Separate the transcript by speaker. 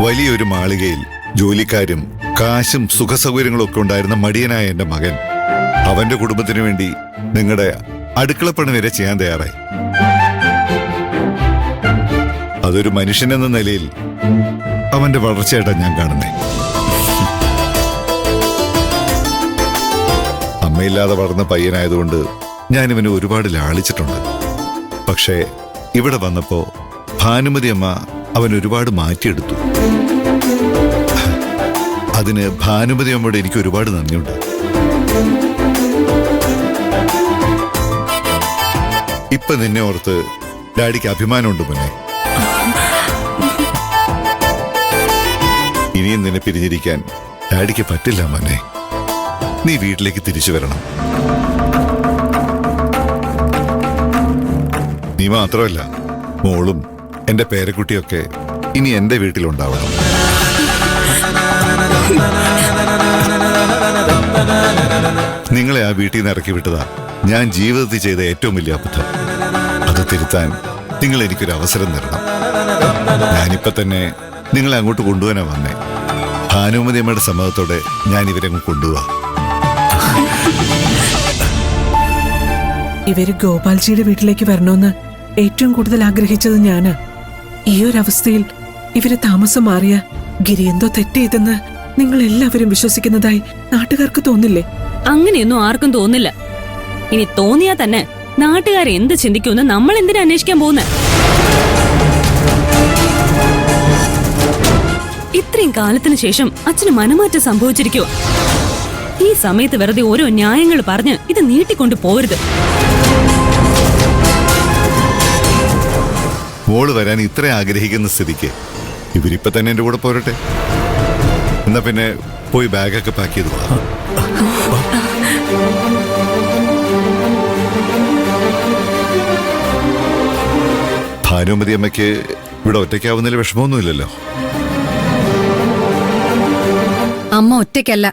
Speaker 1: വലിയൊരു മാളികയിൽ ജോലിക്കാരും കാശും സുഖസൗകര്യങ്ങളും ഒക്കെ ഉണ്ടായിരുന്ന മടിയനായ എന്റെ മകൻ അവന്റെ കുടുംബത്തിന് വേണ്ടി നിങ്ങളുടെ അടുക്കളപ്പണി വരെ ചെയ്യാൻ തയ്യാറായി. അതൊരു മനുഷ്യനെന്ന നിലയിൽ അവന്റെ വളർച്ചയായിട്ടാണ് ഞാൻ കാണുന്നേ. അമ്മയില്ലാതെ വളർന്ന പയ്യനായതുകൊണ്ട് ഞാൻ ഇവനെ ഒരുപാട് ലാളിച്ചിട്ടുണ്ട്. പക്ഷേ ഇവിടെ വന്നപ്പോ ഭാനുമതി അമ്മ അവൻ ഒരുപാട് മാറ്റിയെടുത്തു. അതിന് ഭാനുമതി അമ്മയോട് എനിക്ക് ഒരുപാട് നന്ദിയുണ്ട്. ഇപ്പൊ നിന്നെ ഓർത്ത് ഡാഡിക്ക് അഭിമാനമുണ്ട് മോനെ. ഇനിയും നിന്നെ പിരിഞ്ഞിരിക്കാൻ ഡാഡിക്ക് പറ്റില്ല മോനെ. നീ വീട്ടിലേക്ക് തിരിച്ചു വരണം. നീ മാത്രമല്ല, മോളും എന്റെ പേരക്കുട്ടിയൊക്കെ ഇനി എന്റെ വീട്ടിലുണ്ടാവണം. നിങ്ങളെ ആ വീട്ടിൽ നിന്ന് ഇറക്കി വിട്ടതാ ഞാൻ ജീവിതത്തിൽ ചെയ്ത ഏറ്റവും വലിയ അബദ്ധം. അത് തിരുത്താൻ നിങ്ങൾ എനിക്കൊരു അവസരം തരണം. ഞാനിപ്പോ തന്നെ നിങ്ങളെ അങ്ങോട്ട് കൊണ്ടുപോകാനാ വന്നേ. ഭാനുമതി അമ്മയുടെ സമ്മതത്തോടെ ഞാൻ ഇവരെ കൊണ്ടുപോവാ.
Speaker 2: ഇവര് ഗോപാൽജിയുടെ വീട്ടിലേക്ക് വരണമെന്ന് ഏറ്റവും കൂടുതൽ ആഗ്രഹിച്ചത് ഞാനാ. ഈ ഒരു അവസ്ഥയിൽ ഇവരെ താമസം മാറിയ ഗിരി എന്തോ തെറ്റെയ്തെന്ന് നിങ്ങൾ എല്ലാവരും വിശ്വസിക്കുന്നതായി നാട്ടുകാർക്ക് തോന്നില്ലേ?
Speaker 3: അങ്ങനെയൊന്നും ആർക്കും തോന്നില്ല. ഇനി തോന്നിയാ തന്നെ നാട്ടുകാർ എന്ത് ചിന്തിക്കുമെന്ന് നമ്മൾ എന്തിനാ അന്വേഷിക്കാൻ പോകുന്നത്? ഇത്രയും കാലത്തിന് ശേഷം അച്ഛന് മനമാറ്റം സംഭവിച്ചിരിക്കുവോ? ഈ സമയത്ത് വെറുതെ ഓരോ ന്യായങ്ങൾ പറഞ്ഞ് ഇത് നീട്ടിക്കൊണ്ട് പോരുത്.
Speaker 1: മോള് വരാൻ ഇത്ര ആഗ്രഹിക്കുന്ന സ്ഥിതിക്ക് ഇവരിപ്പൊ തന്നെ എന്റെ കൂടെ പോരട്ടെ. എന്നാ പിന്നെ പോയി ബാഗൊക്കെ പാക്ക് ചെയ്തു പോകാം. ഭാനുമതി അമ്മയ്ക്ക് ഇവിടെ ഒറ്റയ്ക്കാവുന്നതിൽ വിഷമമൊന്നുമില്ലല്ലോ?
Speaker 4: അമ്മ ഒറ്റയ്ക്കല്ല.